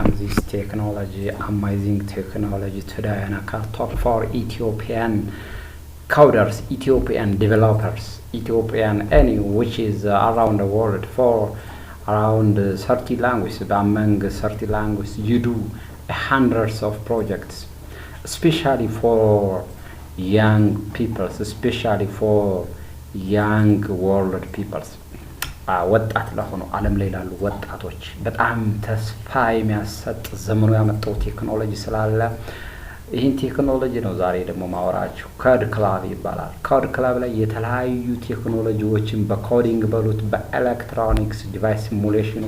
welcome this technology, amazing technology today, and I can talk for Ethiopian coders, Ethiopian developers, Ethiopian any which is around the world for around 30 languages. Among 30 languages, you do hundreds of projects, especially for young people, especially for young world peoples. ወጣት ለሆኑ ዓለም ላይ ላሉ ወጣቶች በጣም ተስፋ የሚያሰጥ ዘመኑ ያመጣው ቴክኖሎጂ ስላለ ይህን ቴክኖሎጂ ነው ዛሬ ደግሞ ማወራችሁ። ኮድ ክላብ ይባላል። ኮድ ክላብ ላይ የተለያዩ ቴክኖሎጂዎችን በኮዲንግ በሉት በኤሌክትሮኒክስ ዲቫይስ ሲሙሌሽን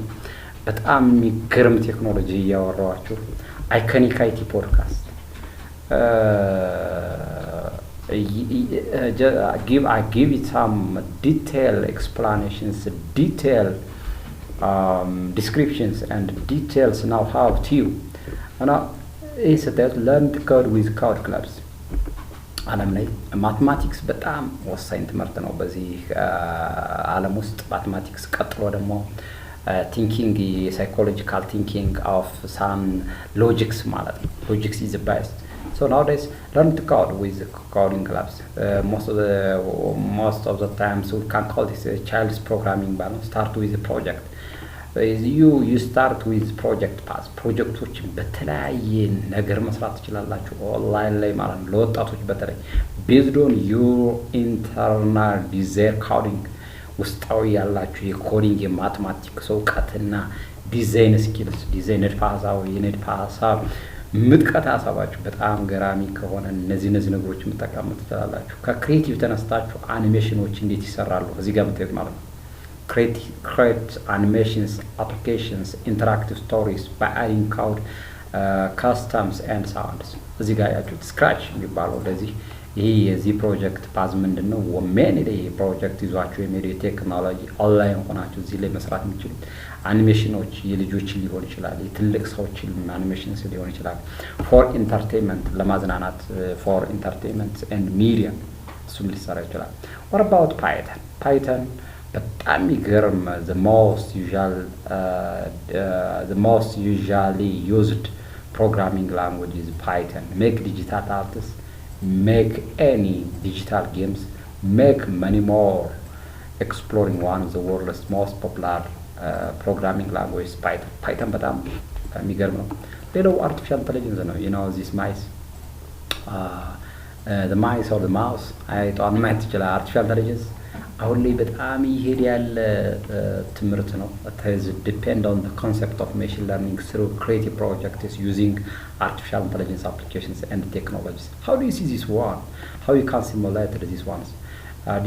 በጣም የሚገርም ቴክኖሎጂ እያወራኋችሁ አይኮኒክ-IT ፖድካስት I give it some detailed explanations, detailed descriptions, and details now how to. And is that learn to code with code clubs. ዓለም ላይ ማትማቲክስ በጣም ወሳኝ ትምህርት ነው። በዚህ ዓለም ውስጥ ማትማቲክስ ቀጥሎ ደግሞ ቲንኪንግ ሳይኮሎጂካል ቲንኪንግ ኦፍ ሳም ሎጂክስ ማለት ነው። ሎጂክስ is the best. So nowadays, learn to code with coding clubs. Most of the times we can call this a child's programming balance. Start with a project. You start with project path. Projecቶች በተለያየ ነገር መስራት ትችላላችሁ ኦንላይን ላይ ማለት ነው። ለወጣቶች በተለይ based on your internal desire coding ውስጣዊ ያላችሁ የኮዲንግ የማትማቲክስ እውቀትና ዲዛይን ስኪልስ ዲዛይን ንድፈ ሀሳብ ምጥቀት ሀሳባችሁ በጣም ገራሚ ከሆነ እነዚህ ነገሮች መጠቀም ትችላላችሁ። ከክሬቲቭ ተነስታችሁ አኒሜሽኖች እንዴት ይሰራሉ እዚህ ጋር መጥተት ማለት ነው። create animations, applications, interactive stories by adding code, customs and sounds እዚህ ጋር ያችሁት ስክራች የሚባለው ለዚህ ይሄ የዚህ ፕሮጀክት ፓዝ ምንድነው ወሜን ይሄ ፕሮጀክት ይዟችሁ የሚሄድ ቴክኖሎጂ ኦንላይን ሆናችሁ እዚህ ላይ መስራት የምትችሉት አኒሜሽኖች የልጆች ሊሆን ይችላል የትልቅ ሰዎች አኒሜሽንስ ሊሆን ይችላል ፎር ኢንተርቴይንመንት ለማዝናናት ፎር ኢንተርቴይንመንት ኤንድ ሚዲያ እሱም ሊሰራ ይችላል። what about python በጣም ይገርም the most usually used programming language is Python. Make digital artists, make any digital games, make many more. Exploring one of the world's most popular programming language Python በጣም የሚገርም ነው። ሌላው artificial intelligence ነው። you know this mice the mice or the mouse አይቷን ማየት ይችላል። artificial intelligence አሁን ላይ በጣም ይሄድ ያለ ትምህርት ነው። it depend on the concept of machine learning through creative projects using artificial intelligence applications and technologies. How do you see this one? How you can simulate these ones?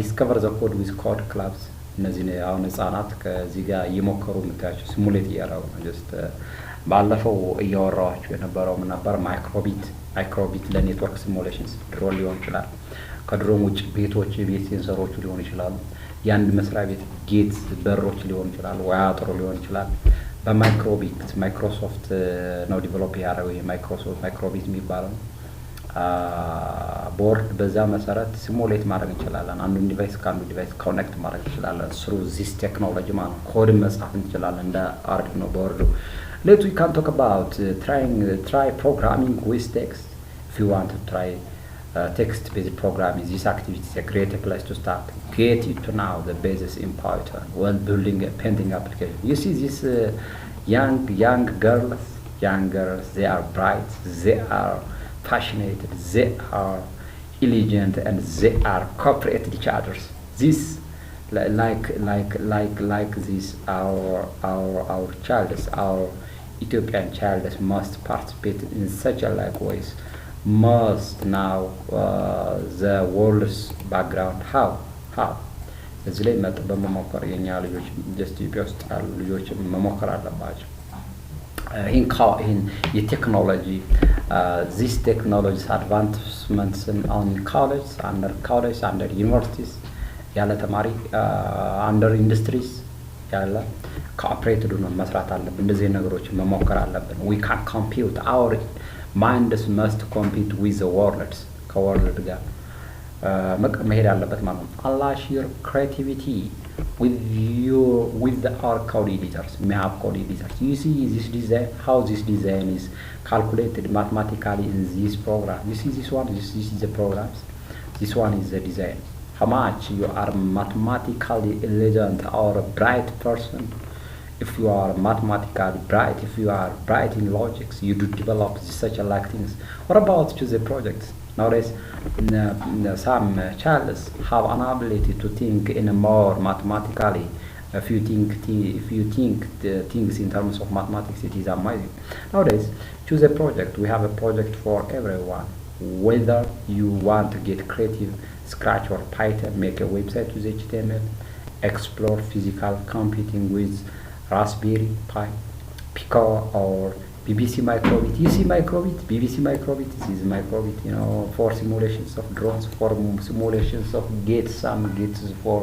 Discover the code with code clubs. እነዚህ አሁን ህፃናት ከዚህ ጋር እየሞከሩ የምታያቸው ሲሙሌት እያደረጉ ነው። ጀስት ባለፈው እያወራኋችሁ የነበረው ምን ነበር? ማይክሮቢት ለኔትወርክ ሲሙሌሽንስ ድሮን ሊሆን ይችላል። ከድሮን ውጭ ቤቶች የቤት ሴንሰሮች ሊሆን ይችላሉ። የአንድ መስሪያ ቤት ጌት በሮች ሊሆን ይችላል ወይ አጥሩ ሊሆን ይችላል። በማይክሮቢት ማይክሮሶፍት ነው ዲቨሎፕ ያደረገው ማይክሮቢት የሚባለው ቦርድ በዛ መሰረት ሲሙሌት ማድረግ እንችላለን። አንዱ ዲቫይስ ከአንዱ ዲቫይስ ኮኔክት ማድረግ እንችላለን። through this technology ማለት ኮድ መጻፍ እንችላለን እንደ አርዲኖ ቦርዱ። Let's we can talk about try programming with text. If you want to try text-based programming, this activity is a great place to start. Get you to know the basis in Python while building a painting application. You see these young girls, they are bright, they are passionate, they are elegant, and they are cooperate with each other. This like this our childs, our Ethiopian childs must participate in such a like ways. Must now the world's background how እዚህ ላይ በመሞከር የኛ ልጆች just ኢትዮጵያ ውስጥ ያሉ ልጆች መሞከር አለባቸው። ይህን የቴክኖሎጂ this technology advancements on college under universities ያለ ተማሪ under industries ያለ cooperated ነው መስራት አለብን። እንደዚህ ነገሮች መሞከር አለብን። we can compute our minds must compete with the world ከወርልድ ጋር መሄድ አለበት ማለት ነው። unleash your creativity with our code editors. We have code editors. You see this design, how this design is calculated mathematically in this program. You see this one, this is the programs, this one is the design. How much you are mathematically intelligent or a bright person. If you are mathematically bright, if you are bright in logics, you do develop such like things. What about to the projects? Nowadays, some childs have an ability to think in a more mathematically. If you think the things in terms of mathematics, it is amazing. Nowadays, choose a project. We have a project for everyone. Whether you want to get creative, Scratch or Python, make a website with HTML, explore physical computing with Raspberry Pi, Pico or BBC microbit. You see microbit, BBC microbit. This is microbit, for simulations of drones, for simulations of gates, some gates for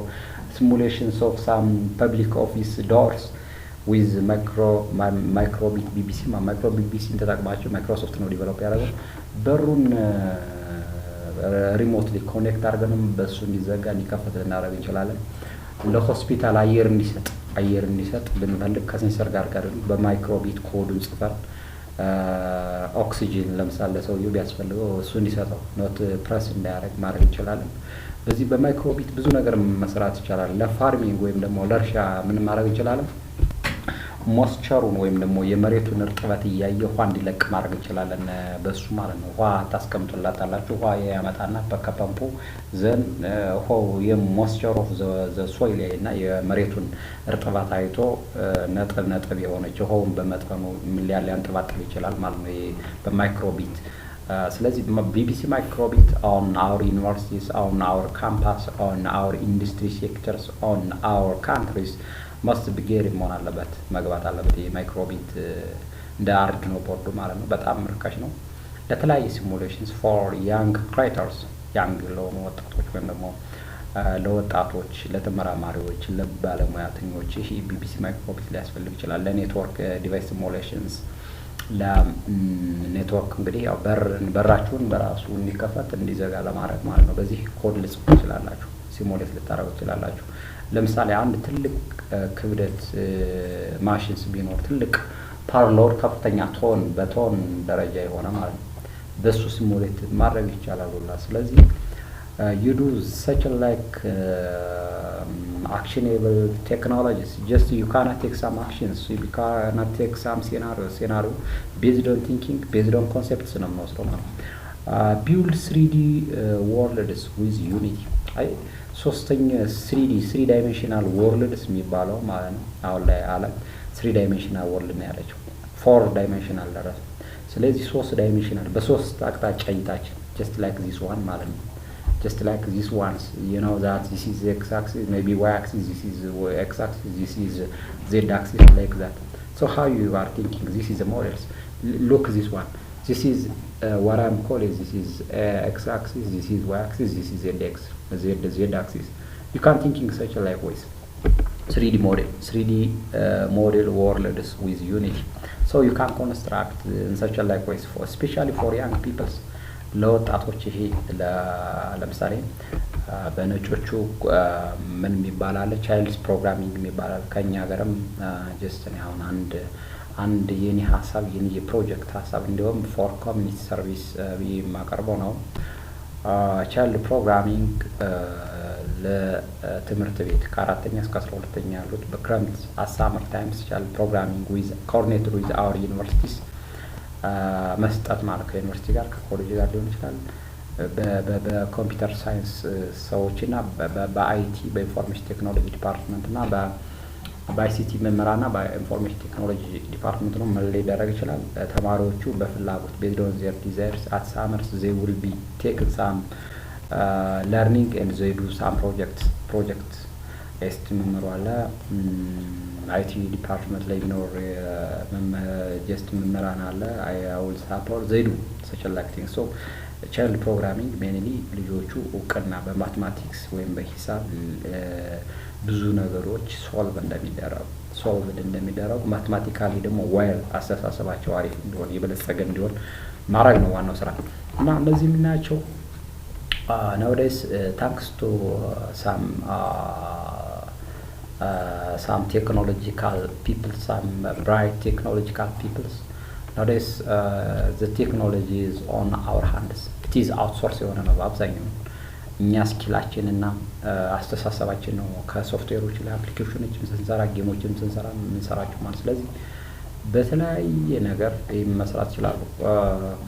simulations of some public office doors with microbit BBC. Microbit BBC ተጠቅማችሁ ማይክሮሶፍት ነው ዲቨሎፕ ያደረገው። በሩን ሪሞትሊ ኮኔክት አድርገንም በሱ እንዲዘጋ እንዲከፈት ልናደርግ እንችላለን። ለሆስፒታል አየር እንዲሰጥ ብንፈልግ ከሴንሰር ጋር በማይክሮቢት ኮዱን ጽፈን ኦክሲጅን ለምሳሌ ሰውየው ቢያስፈልገው እሱ እንዲሰጠው ኖት ፕረስ እንዲያደርግ ማድረግ እንችላለን። በዚህ በማይክሮቢት ብዙ ነገር መስራት ይቻላል። ለፋርሚንግ ወይም ደግሞ ለእርሻ ምን ማድረግ እንችላለን? ሞስቸሩን ወይም ደግሞ የመሬቱን እርጥበት እያየ ውሃ እንዲለቅ ማድረግ እንችላለን በሱ ማለት ነው። ውሃ ታስቀምጡላታላችሁ። ውሃ ያመጣና በከፐምፑ ዘን ውሃው የሞስቸር ኦፍ ዘ ሶይል እና የመሬቱን እርጥበት አይቶ ነጥብ የሆነች ውሃውን በመጠኑ ምን ሊያንጠባጥብ ይችላል ማለት ነው በማይክሮቢት። ስለዚህ ቢቢሲ ማይክሮቢት on our universities, on our campus, on our industry sectors, on our countries must be geared መሆን አለበት መግባት አለበት። የማይክሮቢት እንደ አርዲኖ ቦርዱ ማለት ነው። በጣም ርካሽ ነው። ለተለያዩ ሲሙሌሽንስ ፎር ያንግ ክሬተርስ ያንግ ለሆኑ ወጣቶች ወይም ደግሞ ለወጣቶች፣ ለተመራማሪዎች፣ ለባለሙያተኞች ይሄ ቢቢሲ ማይክሮቢት ሊያስፈልግ ይችላል። ለኔትወርክ ዲቫይስ ሲሙሌሽንስ ለኔትወርክ እንግዲህ ያው በራችሁን በራሱ እንዲከፈት እንዲዘጋ ለማድረግ ማለት ነው። በዚህ ኮድ ልጽፉ ትችላላችሁ፣ ሲሙሌት ልታረጉ ትችላላችሁ። ለምሳሌ አንድ ትልቅ ክብደት ማሽንስ ቢኖር ትልቅ ፓወር ከፍተኛ በቶን ደረጃ የሆነ ማለት ነው በሱ ሲሙሌት ማድረግ ይቻላል ሁላ። ስለዚህ you do such like actionable technologies. Just you cannot take some actions, you cannot take some scenario based on thinking, based on concepts ነው የምንወስደው ማለት ነው። build 3D worlds with Unity. ሶስተኛ 3 ዳይሜንሽናል ወርልድስ የሚባለው ማለት ነው። አሁን ላይ ዓለም 3 ዳይሜንሽናል ወርልድ ነው ያለችው 4 ዳይሜንሽናል ደረሰ። ስለዚህ 3 ዳይሜንሽናል በሶስት አቅጣጫ እይታችን just like this one ማለት ነው። just like this ones, that this is the x-axis, maybe y-axis, this is x-axis, this is z-axis, like that. So how you are thinking, this is the models. Look this one, this is what I'm calling, this is x-axis, this is y-axis, this is z-axis. You can think in such a like ways. 3D model worlds with Unity. So you can construct in such a like ways, especially for young people. ለወጣቶች ይሄ ለምሳሌ በነጮቹ ምን የሚባላል ቻይልድስ ፕሮግራሚንግ የሚባላል ከኛ ሀገርም ጀስት ነው አንድ የኔ ሐሳብ የኔ የፕሮጀክት ሐሳብ እንዲሁም ፎር ኮሚኒቲ ሰርቪስ የማቀርበው ነው። ቻይልድ ፕሮግራሚንግ ለትምህርት ቤት ከ4ኛ እስከ 12ኛ ያሉት በክረምት አሳመር ታይምስ ቻይልድ ፕሮግራሚንግ ዊዝ ኮኦርዲኔትድ ዊዝ አወር ዩኒቨርሲቲስ መስጠት ማለት ከዩኒቨርሲቲ ጋር ከኮሌጅ ጋር ሊሆን ይችላል። በኮምፒውተር ሳይንስ ሰዎችና በአይቲ በኢንፎርሜሽን ቴክኖሎጂ ዲፓርትመንት እና በአይሲቲ መምህራንና በኢንፎርሜሽን ቴክኖሎጂ ዲፓርትመንት ነው መለይ ሊደረግ ይችላል። ተማሪዎቹ በፍላጎት based on their desires at summers they will be taken some learning and they do some projects መምህሩ አለ አይቲ ዲፓርትመንት ላይ ቢኖር ጀስት መምህራን አለ I will support they do such a like thing. So child programming mainly ልጆቹ እውቅና በማትማቲክስ ወይም በሂሳብ ብዙ ነገሮች ሶልቭ እንደሚደረጉ ማትማቲካሊ ደግሞ ዋይል አስተሳሰባቸው አሪፍ እንዲሆን የበለጸገ እንዲሆን ማድረግ ነው ዋናው ስራ እና እነዚህ የምናያቸው Nowadays, thanks to some technological people, some bright technological people. Nowadays, the technology is on our hands. It is outsourced የሆነ ነው በአብዛኛው እኛ ስኪላችን እና አስተሳሰባችን ነው ከሶፍትዌሮች ላይ አፕሊኬሽኖችን ስንሰራ ጌሞችን ስንሰራ የምንሰራቸው ማለት ስለዚህ በተለያየ ነገር መስራት ይችላሉ።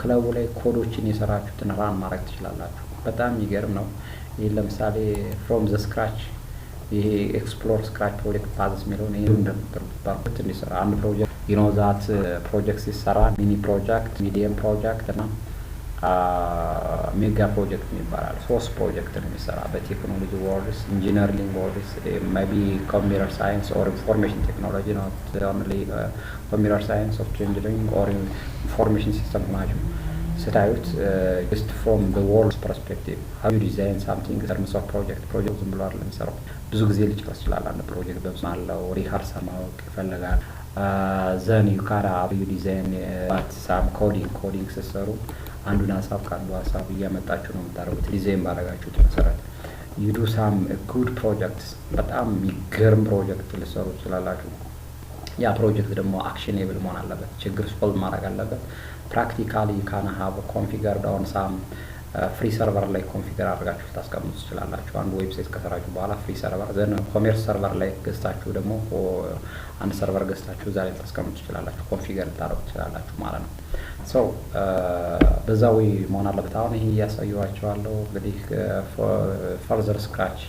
ክለቡ ላይ ኮዶችን የሰራችሁትን ራን ማድረግ ትችላላችሁ። በጣም የሚገርም ነው። ይሄ ለምሳሌ ፍሮም ዘ ስክራች ይሄ ኤክስፕሎር ስክራች ፕሮጀክት ፓዝስ የሚለውን ይሄ እንደምትባሉት እንዲሰራ አንድ ፕሮጀክት ዛት ፕሮጀክት ሲሰራ ሚኒ ፕሮጀክት፣ ሚዲየም ፕሮጀክት እና ሜጋ ፕሮጀክት ይባላል። 3 ፕሮጀክት ነው የሚሰራ በቴክኖሎጂ ወርድስ ኢንጂነሪንግ ወርድስ ሜቢ ኮምፒውተር ሳይንስ ኦር ኢንፎርሜሽን ቴክኖሎጂ ኖት ኦንሊ ኮምፒውተር ሳይንስ ኦፍ ኢንጂነሪንግ ኦር ኢንፎርሜሽን ሲስተም ማኔጅመንት ስታዩት just from the world's perspective how you design something in terms of project ዝም ብሎ አይደለም የሚሰራው። ብዙ ጊዜ ሊጨርስ ይችላል አንድ ፕሮጀክት በማለው ሪሃርሳል ማወቅ ይፈልጋል። then you can you design some coding ሲሰሩ አንዱን ሀሳብ ካንዱ ሀሳብ እያመጣችሁ ነው የምታደርጉት ዲዛይን ባደረጋችሁት መሰረት you do some good projects በጣም የሚገርም ፕሮጀክት ልሰሩ ትችላላችሁ። ያ ፕሮጀክት ደግሞ አክሽኔብል መሆን አለበት፣ ችግር ሶልቭ ማድረግ አለበት። ፕራክቲካሊ ካን ሃቭ ኮንፊገርድ ኦን ሳም ፍሪ ሰርቨር ላይ ኮንፊገር አድርጋችሁ ታስቀምጡ ትችላላችሁ። አንድ ዌብሳይት ከሰራችሁ በኋላ ፍሪ ሰርቨር ዘን ኮሜርስ ሰርቨር ላይ ገዝታችሁ ደግሞ አንድ ሰርቨር ገዝታችሁ እዛ ላይ ታስቀምጡ ትችላላችሁ፣ ኮንፊገር ታደርጉ ትችላላችሁ ማለት ነው። ሶ በዛው መሆን አለበት። አሁን ይሄ እያሳየኋቸዋለሁ እንግዲህ ፈርዘር ስክራች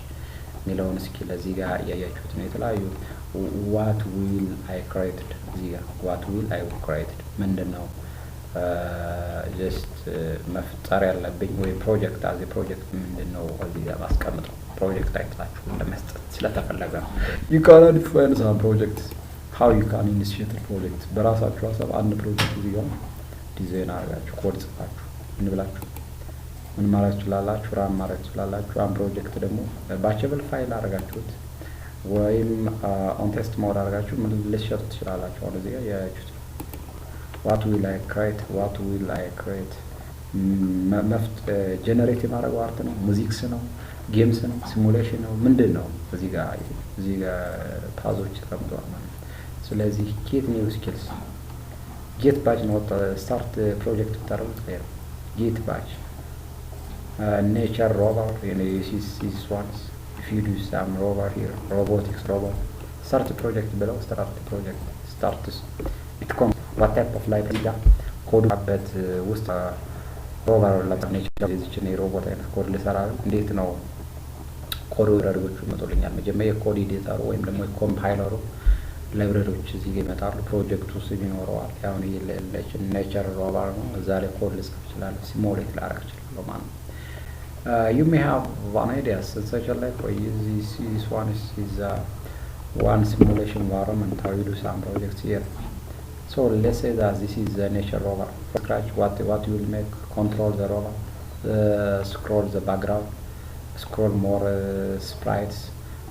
የሚለውን እስኪ ለዚህ ጋር እያያችሁት ነው። የተለያዩ what will I created እዚህ ጋር what will I created ምንድነው ጀስት መፍጠር ያለብኝ ወይ ፕሮጀክት አዚ ፕሮጀክት ምንድነው እዚህ ጋር ማስቀምጠው ፕሮጀክት አይታችሁ ለመስጠት ስለተፈለገ ነው። you can define some projects how you can initiate a project በራሳችሁ ሀሳብ አንድ ፕሮጀክት እዚህ ጋር ዲዛይን አድርጋችሁ ኮድ ጽፋችሁ እንብላችሁ ምን ማለት ትችላላችሁ፣ ራን ማድረግ ትችላላችሁ። አንድ ፕሮጀክት ደግሞ ባቸብል ፋይል አድርጋችሁት ወይም ኦን ቴስት ሞድ አድርጋችሁ ምን ልትሸጡ ትችላላችሁ። አሁን እዚህ ጋር ያያችሁት what will I create ጀነሬት የማድረገው አርት ነው፣ ሙዚክስ ነው፣ ጌምስ ነው፣ ሲሙሌሽን ነው፣ ምንድን ነው እዚህ ጋር ፓዞች ተቀምጠዋል ማለት ነው። ስለዚህ ጌት ኒው ስኪልስ ጌት ባች ነው ስታርት ፕሮጀክት ብታደርጉት ላይ ጌት ባች nature rover this ones if you do some rover here robotics robot start a project below start the project starts it comes what type of library da code but ውስጥ rover like nature እዚች ነው ሮቦት አይነት ኮድ ልሰራ እንዴት ነው ኮድ ላይብረሪዎቹ መጥቶልኛል። መጀመሪያ የኮድ ኤዲተሩ ወይም ደግሞ የኮምፓይለሩ ላይብረሪዎች እዚህ ጋር ይመጣሉ። ፕሮጀክቱ ስም ይኖረዋል። ያው ኔቸር ሮቨር ነው እዛ ላይ ኮድ ልጽፍ እችላለሁ፣ ሲሙሌት ላደርግ እችላለሁ ማለት ነው። You may have one idea such like this one is one simulation environment how you do some projects here. So let's say that this is the nature rover. For scratch what you will make, control the rover, scroll the background, scroll more sprites,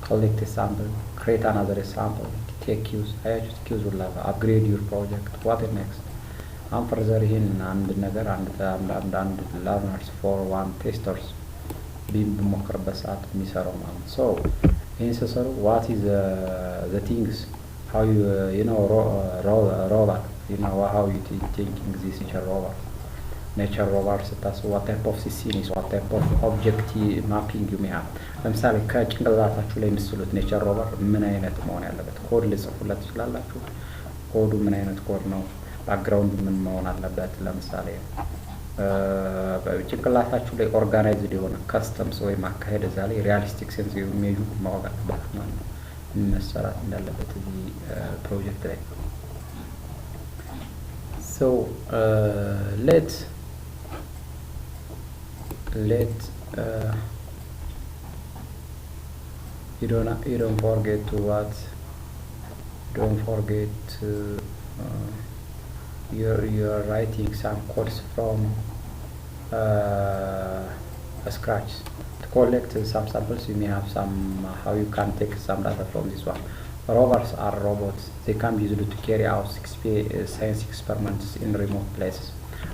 collect a sample, create another sample, take cues. I just cues will upgrade your project. What is next? I'm further in and ነገር አንድ learners for one testers በሞከረበት ሰዓት የሚሰራው ማለት ነው። ሶ ይህን ሲሰሩ what is the things how you know rover you know how you thinking this nature rover ስታስቡ what type of scene is what type of object mapping you may have ለምሳሌ ከጭንቅላታችሁ ላይ የምትስሉት nature rover ምን አይነት መሆን ያለበት ኮድ ልጽፉለት ትችላላችሁ። ኮዱ ምን አይነት ኮድ ነው፣ ባክግራውንድ ምን መሆን አለበት። ለምሳሌ ጭንቅላታችሁ ላይ ኦርጋናይዝድ የሆነ ከስተምስ ወይ ማካሄድ እዛ ላይ ሪያሊስቲክ ሴንስ የሚያዩ ማወቅ አለበት ማለት ነው መሰራት እንዳለበት እዚህ ፕሮጀክት ላይ። so let you don't forget to what don't forget to you're writing some codes from scratch to collect some samples. You may have some how you can take some data from this one. Rovers are robots. They can be used to carry out science experiments in remote places.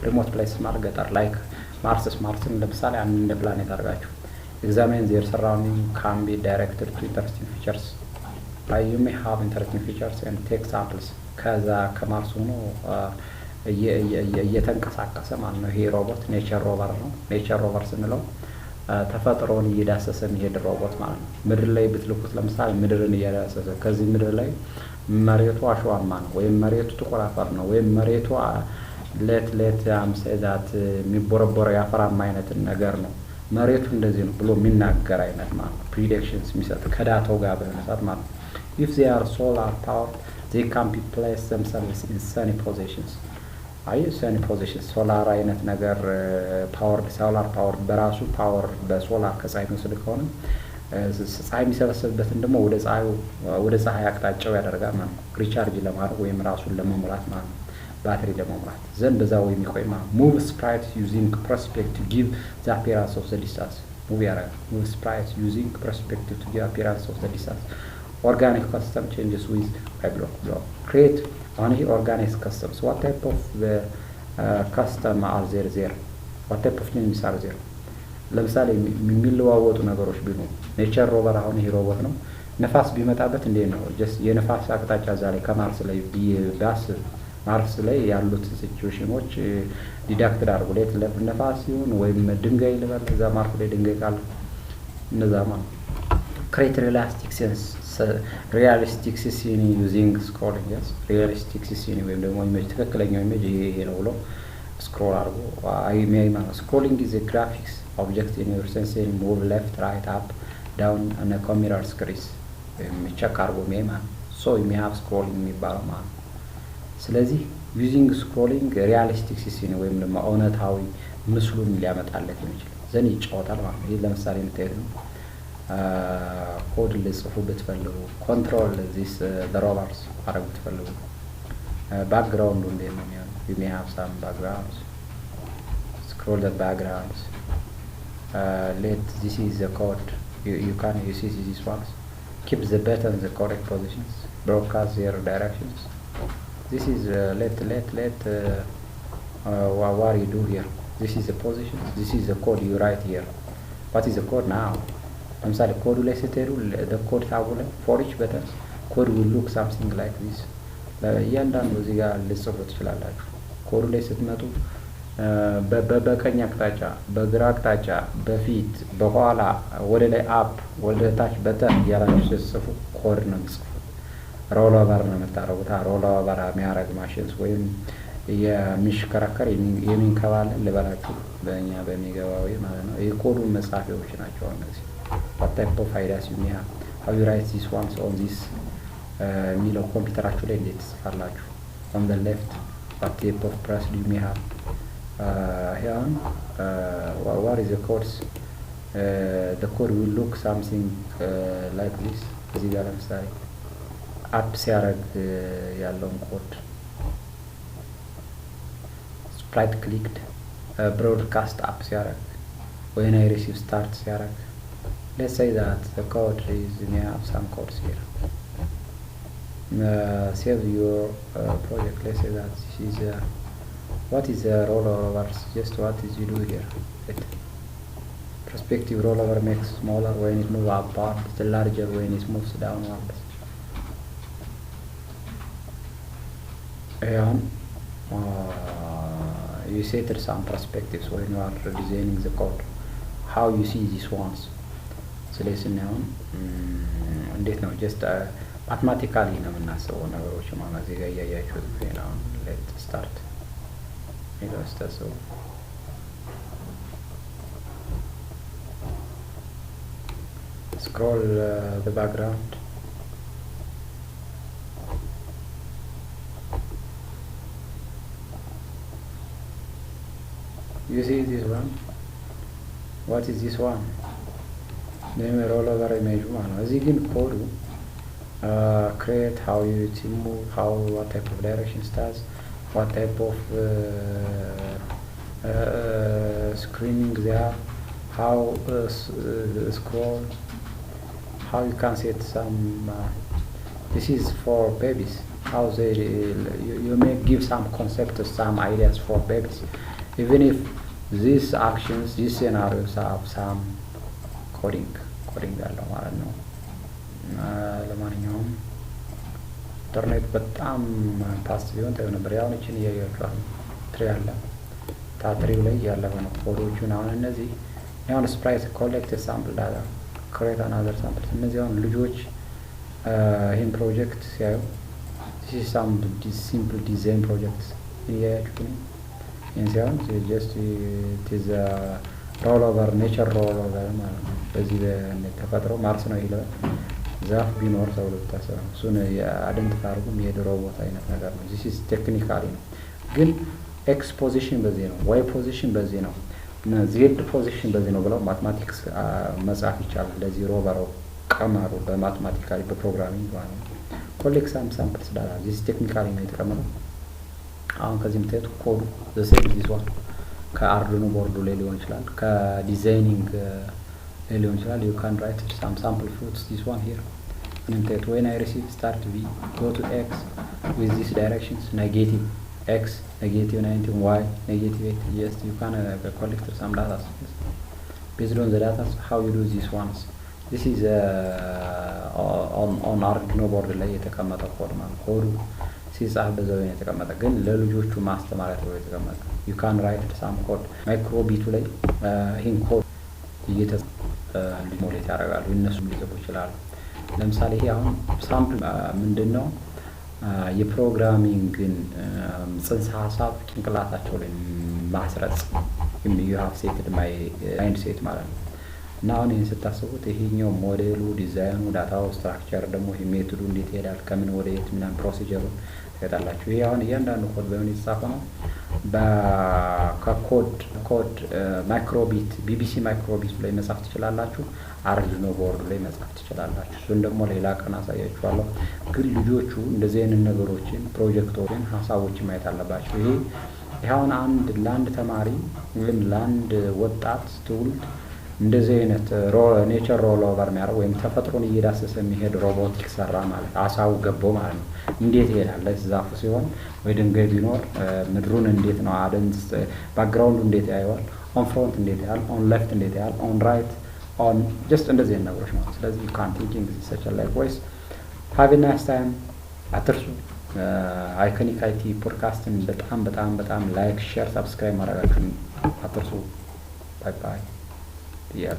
Remote places ማለት ገጠር like ማርስን ለምሳሌ አንድ እንደ ፕላኔት አድርጋችሁ ኤግዛሚን ዜር ሰራውንዲንግ ካን ቢ ዳይሬክትድ ቱ ኢንተረስቲንግ ፊቸርስ ዩ ሜይ ሃቭ ኢንተረስቲንግ ፊቸርስ ኤንድ ቴክ ሳምፕልስ። ከዛ ከማርስ ሆኖ እየተንቀሳቀሰ ማለት ነው። ይሄ ሮቦት ኔቸር ሮቨር ነው። ኔቸር ሮቨር ስንለው ተፈጥሮን እየዳሰሰ የሚሄድ ሮቦት ማለት ነው። ምድር ላይ ብትልኩት ለምሳሌ ምድርን እየዳሰሰ ከዚህ ምድር ላይ መሬቱ አሸዋማ ነው ወይም መሬቱ ጥቁር አፈር ነው ወይም መሬቱ ሌት አምሳዛት የሚቦረቦረው የአፈራማ አይነት ነገር ነው መሬቱ እንደዚህ ነው ብሎ የሚናገር አይነት ማለት ነው። ፕሪዲክሽንስ የሚሰጥ ከዳታው ጋር በመነሳት ማለት ነው። if they are solar powered they can be placed themselves in sunny positions ሰኒ ፖዚሽን ሶላር አይነት ነገር ፓወርድ ሶላር ፓወርድ በራሱ ፓወር በሶላር ከፀሐይ መስል ከሆነ ፀሐይ የሚሰበሰብበትን ደግሞ ወደ ፀሐይ አቅጣጫው ያደርጋል ማለት ነው። ሪቻርጅ ለማድረግ ወይም ራሱን ለመሙላት ማለት ነው። ባትሪ ለመሙላት ዘንድ በዛው የሚቆይ ማለት ነው። ሙቭ ስፕራይት ዩዚንግ ፐርስፔክቲቭ ጊቭ ዘ አፒራንስ ኦፍ ዘ ዲስታንስ ሙቭ ያደርጋል። ሙቭ ስፕራይት ዩዚንግ ፐርስፔክቲቭ ቱ ጊቭ አፒራንስ ኦፍ ዘ ዲስታንስ ኦርጋኒክ ከስተም ቼንጅስ ዊዝ ብሎክ ክሬት አሁን ይሄ ኦርጋኒክ ከስተምስ ዋት ታይፕ ኦፍ ከስተም አር ዜር ዋት ታይፕ ኦፍ ቼንጅስ አር ዜር። ለምሳሌ የሚለዋወጡ ነገሮች ቢሆኑ ኔቸር ሮቨር አሁን ይሄ ሮቦት ነው። ነፋስ ቢመጣበት እንዴት ነው ጀስት የነፋስ አቅጣጫ እዛ ላይ ከማርስ ላይ ቢያስ ማርስ ላይ ያሉት ሲቹዌሽኖች ዲዳክትድ አድርጎ ሌት ነፋስ ሲሆን ወይም ድንጋይ ልበል እዛ ማርስ ላይ ድንጋይ ካለ እነዛ ማለት ክሬት ሪያሊስቲክ ሲሲኒ ዩዚንግ ስክሮሊንግ ያስ ሪያሊስቲክ ሲሲኒ ወይም ደግሞ ኢሜጅ ትክክለኛው ኢሜጅ ይሄ ነው ብሎ ስክሮል አድርጎ የሚያይ ማለት ስክሮሊንግ ኢዝ ግራፊክስ ኦብጀክት ኢን ዩር ሴንሰሪ ሙቭ ሌፍት ራይት አፕ ዳውን ኦን ኮምፒውተር ስክሪንስ የሚቸክ አድርጎ የሚያይ ማለት ሶ የሚያብ ስክሮሊንግ የሚባለው ማለት ነው። ስለዚህ ዩዚንግ ስክሮሊንግ ሪያሊስቲክ ሲሲኒ ወይም ደግሞ እውነታዊ ምስሉን ሊያመጣለት የሚችል ዘንድ ይጫወታል ማለት ነው። ይህ ለምሳሌ የምታዩት ነው። ኮድ ልጽፉ ብትፈልጉ ኮንትሮል ዚስ ሮቨርስ ማድረግ ብትፈልጉ ባክግራውንዱ እንዴት ነው የሚሆነው? ዩ ሜይ ሃቭ ሳም ባክግራውንድስ ስክሮል ዘ ባክግራውንድስ ሌት ዚስ ኢዝ ዘ ኮድ ዩ ካን ዩ ሲ ዚስ ዋንስ ኪፕ ዘ በተን ዘ ኮሬክት ፖዚሽንስ ብሮድካስት ዜር ዳይሬክሽንስ ዚስ ኢዝ ሌት what you do here this is the position this is the code you write here what is the code now ለምሳሌ ኮዱ ላይ ስትሄዱ ኮድ ታቡ ላይ ፎር ኢች በተን ኮድ ዊል ሉክ ሳምቲንግ ላይክ ዚስ እያንዳንዱ እዚህ ጋር ልጽፉ ትችላላችሁ። ኮዱ ላይ ስትመጡ በቀኝ አቅጣጫ በግራ አቅጣጫ በፊት በኋላ ወደ ላይ አፕ ወደ ታች በተን እያላችሁ ስትጽፉ ኮድ ነው የምትጽፉት። ሮል ኦቨር ነው የምታረጉት። ሮል ኦቨር የሚያደርግ ማሽንስ ወይም የሚሽከረከር የሚንከባለን ልበላችሁ በእኛ በሚገባው ማለት ነው። የኮዱ መጻፊያዎች ናቸው እነዚህ። what type of ideas you may have how you write this ones on this የሚለው ኮምፒውተራችሁ ላይ እንዴት ትጽፋላችሁ? on the left what type of press you may have here what is the codes the code will look something like this እዚህ ጋር ለምሳሌ አፕ ሲያደርግ ያለውን ኮድ ስፕራይት ክሊክድ ብሮድካስት አፕ ሲያደርግ when I receive start ሲያደርግ let's say that the code is you may have some codes here save your project. Let's say that this is what is a rollover, just what is you do here. Perspective rollover makes smaller when it moves upward, it's larger when it moves downwards. And you set some perspectives when you are designing the code, how you see these ones. ስለዚህ ነው እንዴት ነው ጀስት ማትማቲካሊ ነው የምናስበው ነገሮች ማለት እዚህ ጋር እያያችሁት ነው። ሌት ስታርት ይላስተሰው scroll the background you see this one what is this one then we roll over image one as you can code create how you move how what type of direction starts what type of screening there how scroll how you can set some this is for babies how they you may give some concepts some ideas for babies even if these actions, these scenarios have some coding ያለው ማለት ነው። ለማንኛውም ኢንተርኔት በጣም ፋስት ቢሆን ታዩ ነበር። ያው እቺን እያያችኋል ትሪ አለ ታትሪው ላይ ያለው ነው ኮዶቹን። አሁን እነዚህ ያው ስፕራይት ኮሌክት ሳምፕል ዳታ ክሬት አናዘር ሳምፕል። እነዚህ አሁን ልጆች ይሄን ፕሮጀክት ሲያዩ this is some simple design projects እያያችሁ ነው። ይሄን ሲሆን just it is a rollover nature rollover ማለት ነው። በዚህ ተፈጥሮ ማርስ ነው ይላል ዛፍ ቢኖር ተብሎ ታሰበ እሱን አይደንቲፋይ አድርጎ የሚሄድ ሮቦት አይነት ነገር ነው። this is technically ነው ግን ኤክስ ፖዚሽን በዚህ ነው፣ ዋይ ፖዚሽን በዚህ ነው እና ዜድ ፖዚሽን በዚህ ነው ብለው ማትማቲክስ መጻፍ ይቻላል። ለዚህ ሮቨር ቀመሩ በማትማቲካሊ በፕሮግራሚንግ ማለት ነው። ኮሌክት ሳምፕልስ ዳታ this ቴክኒካሊ ነው የተቀመጠው። አሁን ከዚህም ታዩት ኮዱ the same this one ከአርዱኖ ቦርዱ ላይ ሊሆን ይችላል፣ ከዲዛይኒንግ ላይ ሊሆን ይችላል። you can write some sample fruits this one here and that when I receive start v go to x with these directions negative x negative 19 y negative 8 yes you can collect some data based on the data how you do these ones. this is on Arduino board ላይ የተቀመጠ ኮድ ማለት ኮዱ ሲጻፍ በዛው ነው የተቀመጠ፣ ግን ለልጆቹ ማስተማሪያ ተብሎ የተቀመጠ you can write some code ማይክሮቢቱ ላይ ይሄን ኮድ ሊሞሌት ያደርጋሉ እነሱም ሊጽፉ ይችላሉ። ለምሳሌ ይሄ አሁን ሳምፕል ምንድነው የፕሮግራሚንግን ጽንሰ ሐሳብ ጭንቅላታቸው ላይ ማስረጽ you have set my mindset ማለት ነው። እና አሁን ይሄን ስታስቡት ይሄኛው ሞዴሉ ዲዛይኑ ዳታው ስትራክቸር ደግሞ ይሄ ሜቶዱ እንዴት ይሄዳል ከምን ወደ የት ምናምን ፕሮሲጀሩን ታያላችሁ። ይሄ አሁን እያንዳንዱ ኮድ በምን የተጻፈ ነው በኮድ ማይክሮቢት ቢቢሲ ማይክሮቢት ላይ መጻፍ ትችላላችሁ፣ አርዱኖ ቦርድ ላይ መጻፍ ትችላላችሁ። እሱን ደግሞ ሌላ ቀን አሳያችኋለሁ። ግን ልጆቹ እንደዚህ አይነት ነገሮችን ፕሮጀክቶችን ሐሳቦችን ማየት አለባቸው። ይሄ አሁን ለአንድ ተማሪ ወይም ለአንድ ወጣት ትውልድ እንደዚህ አይነት ኔቸር ሮል ኦቨር የሚያደርግ ወይም ተፈጥሮን እየዳሰሰ የሚሄድ ሮቦቲክ ሰራ ማለት አሳው ገቦ ማለት ነው። እንዴት ይሄዳል ዛፉ ሲሆን ወይ ድንጋይ ቢኖር ምድሩን እንዴት ነው አደንስ ባክግራውንዱ እንዴት ያየዋል፣ ኦን ፍሮንት እንዴት ያያል፣ ኦን ሌፍት እንዴት ያያል፣ ኦን ራይት ኦን ጀስት እንደዚህ አይነት ነገሮች ማለት። ስለዚህ you can thinking this such a like voice have a nice time አትርሱ። አይኮኒክ አይቲ ፖድካስትን በጣም ላይክ ሼር ሰብስክራይብ ማድረጋችሁን አትርሱ። ባይ ባይ። Yeah.